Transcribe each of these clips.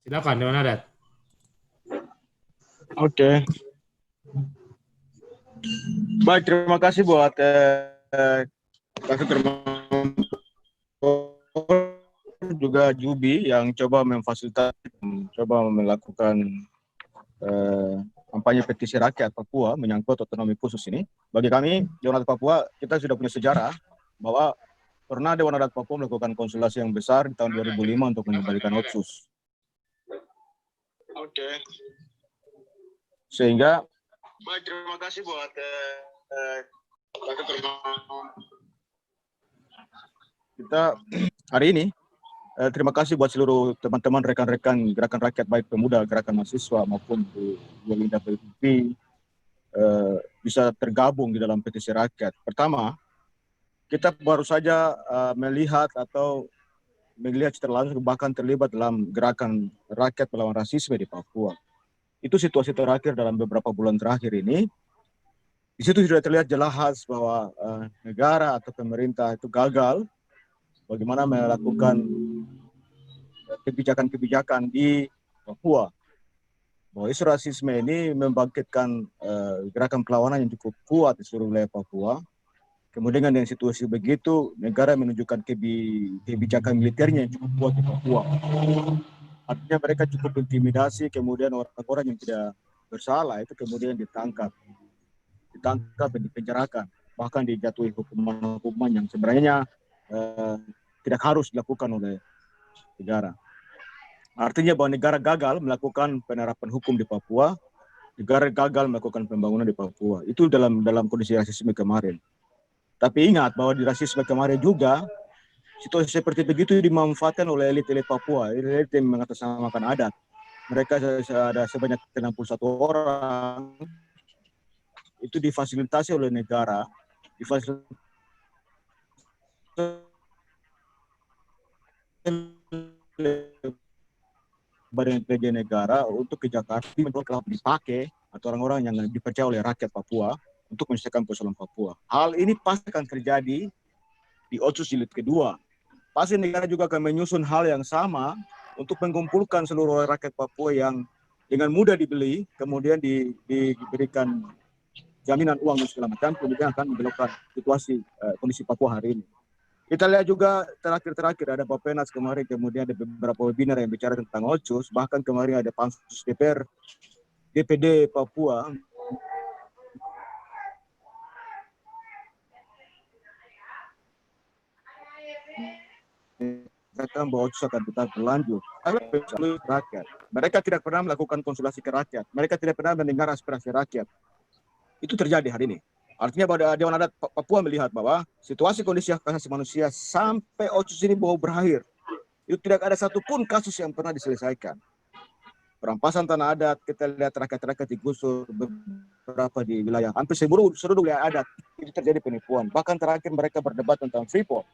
Silakan Dewan Adat. Oke, baik, terima kasih buat juga Jubi yang coba memfasilitasi, coba melakukan kampanye petisi rakyat Papua menyangkut otonomi khusus ini. Bagi kami, Dewan Adat Papua, kita sudah punya sejarah bahwa pernah Dewan Adat Papua melakukan konsultasi yang besar di tahun 2005 untuk mengembalikan Otsus. Oke. Sehingga, baik, terima kasih buat kita hari ini. Terima kasih buat seluruh teman-teman rekan-rekan gerakan rakyat, baik pemuda, gerakan mahasiswa maupun di Yolinda PPP bisa tergabung di dalam petisi rakyat. Pertama, kita baru saja melihat secara langsung bahkan terlibat dalam gerakan rakyat melawan rasisme di Papua. Itu situasi terakhir dalam beberapa bulan terakhir ini. Di situ sudah terlihat jelas bahwa negara atau pemerintah itu gagal bagaimana melakukan kebijakan-kebijakan di Papua. Bahwa isu rasisme ini membangkitkan gerakan perlawanan yang cukup kuat di seluruh wilayah Papua. Kemudian dengan situasi begitu, negara menunjukkan kebijakan militernya yang cukup kuat di Papua. Artinya mereka cukup intimidasi, kemudian orang-orang yang tidak bersalah itu kemudian ditangkap dan dipenjarakan, bahkan dijatuhi hukuman yang sebenarnya tidak harus dilakukan oleh negara. Artinya bahwa negara gagal melakukan penerapan hukum di Papua, negara gagal melakukan pembangunan di Papua. Itu dalam kondisi rasisme kemarin. Tapi ingat bahwa di rasisme kemarin juga situasi seperti begitu dimanfaatkan oleh elit-elit Papua, elit yang mengatasnamakan adat. Mereka ada sebanyak 61 orang, itu difasilitasi oleh negara, difasilitasi Badan Intelijen Negara untuk ke Jakarta telah dipakai atau orang-orang yang dipercaya oleh rakyat Papua untuk menyelesaikan persoalan Papua. Hal ini pasti akan terjadi di Otsus Jilid kedua. Pasti negara juga akan menyusun hal yang sama untuk mengumpulkan seluruh rakyat Papua yang dengan mudah dibeli, kemudian diberikan jaminan uang dan segala macam, kemudian akan membelokkan situasi kondisi Papua hari ini. Kita lihat juga terakhir ada Bapenas kemarin, kemudian ada beberapa webinar yang bicara tentang Otsus, bahkan kemarin ada pansus DPR, DPD Papua. Katakan bahwa Otsus akan tetap berlanjut. Rakyat. Mereka tidak pernah melakukan konsultasi ke rakyat. Mereka tidak pernah mendengar aspirasi rakyat. Itu terjadi hari ini. Artinya bahwa Dewan Adat Papua melihat bahwa situasi kondisi hak asasi manusia sampai Otsus ini mau berakhir, itu tidak ada satupun kasus yang pernah diselesaikan. Perampasan tanah adat, kita lihat rakyat-rakyat digusur beberapa di wilayah, hampir seluruh wilayah adat, itu terjadi penipuan. Bahkan terakhir mereka berdebat tentang Freeport.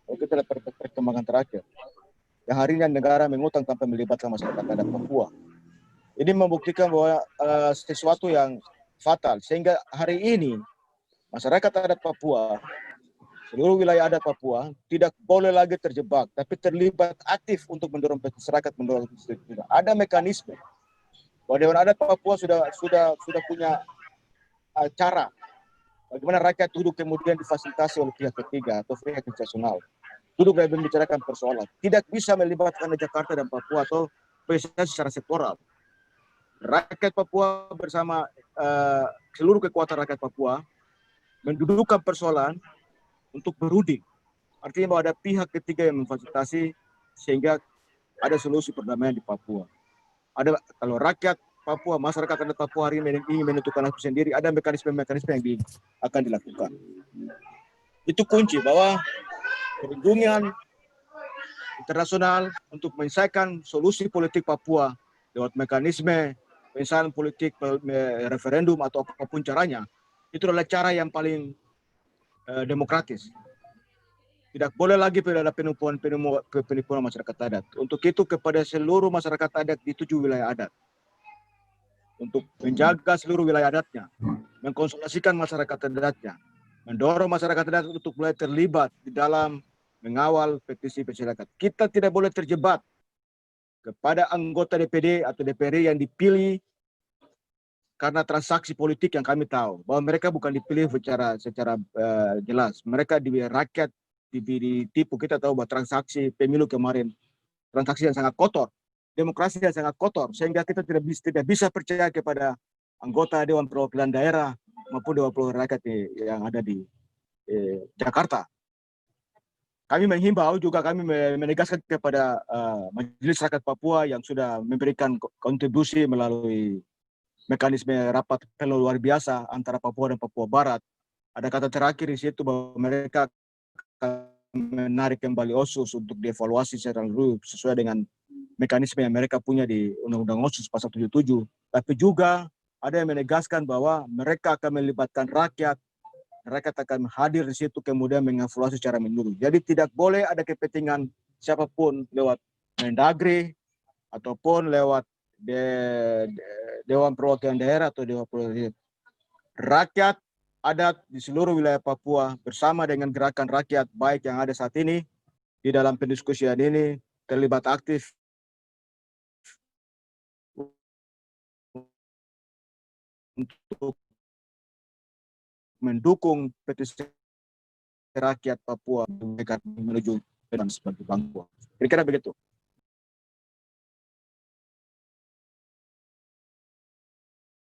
Kalau kita lihat perkembangan terakhir, yang hari ini negara mengutang tanpa melibatkan masyarakat adat Papua. Ini membuktikan bahwa sesuatu yang fatal, sehingga hari ini masyarakat adat Papua, seluruh wilayah adat Papua tidak boleh lagi terjebak, tapi terlibat aktif untuk mendorong masyarakat, mendorong tidak. Ada mekanisme. Bahwa Dewan Adat Papua sudah punya cara bagaimana rakyat duduk kemudian difasilitasi oleh pihak ketiga atau pihak internasional. Duduk dan membicarakan persoalan. Tidak bisa melibatkan Jakarta dan Papua atau PSSI secara sektoral. Rakyat Papua bersama seluruh kekuatan rakyat Papua mendudukkan persoalan untuk berunding. Artinya bahwa ada pihak ketiga yang memfasilitasi sehingga ada solusi perdamaian di Papua. Ada kalau rakyat Papua, masyarakat adat Papua hari ini ingin menentukan nasib sendiri, ada mekanisme-mekanisme yang akan dilakukan. Itu kunci bahwa perundingan internasional untuk menyelesaikan solusi politik Papua lewat mekanisme penyelesaian politik referendum atau apapun caranya, itu adalah cara yang paling demokratis. Tidak boleh lagi ada penipuan masyarakat adat. Untuk itu kepada seluruh masyarakat adat di 7 wilayah adat, untuk menjaga seluruh wilayah adatnya, mengkonsultasikan masyarakat adatnya, mendorong masyarakat adat untuk mulai terlibat di dalam mengawal petisi masyarakat. Kita tidak boleh terjebak kepada anggota DPD atau DPR yang dipilih karena transaksi politik yang kami tahu bahwa mereka bukan dipilih secara jelas. Mereka rakyat ditipu. Kita tahu bahwa transaksi pemilu kemarin transaksi yang sangat kotor, demokrasi yang sangat kotor, sehingga kita tidak bisa percaya kepada anggota Dewan Perwakilan Daerah maupun Dewan Perwakilan Rakyat yang ada di Jakarta. Kami menghimbau juga, kami menegaskan kepada Majelis Rakyat Papua yang sudah memberikan kontribusi melalui mekanisme rapat pleno luar biasa antara Papua dan Papua Barat. Ada kata terakhir di situ bahwa mereka akan menarik kembali OSUS untuk dievaluasi secara luruh sesuai dengan mekanisme yang mereka punya di Undang-Undang OSUS pasal 77. Tapi juga ada yang menegaskan bahwa mereka akan melibatkan rakyat akan hadir di situ kemudian mengevaluasi secara menyeluruh. Jadi tidak boleh ada kepentingan siapapun lewat Mendagri ataupun lewat Dewan Perwakilan Daerah atau Dewan Perwakilan Rakyat adat di seluruh wilayah Papua bersama dengan gerakan rakyat baik yang ada saat ini di dalam pendiskusian ini terlibat aktif untuk mendukung petisi rakyat Papua menuju sebagai Papua. Kira-kira begitu.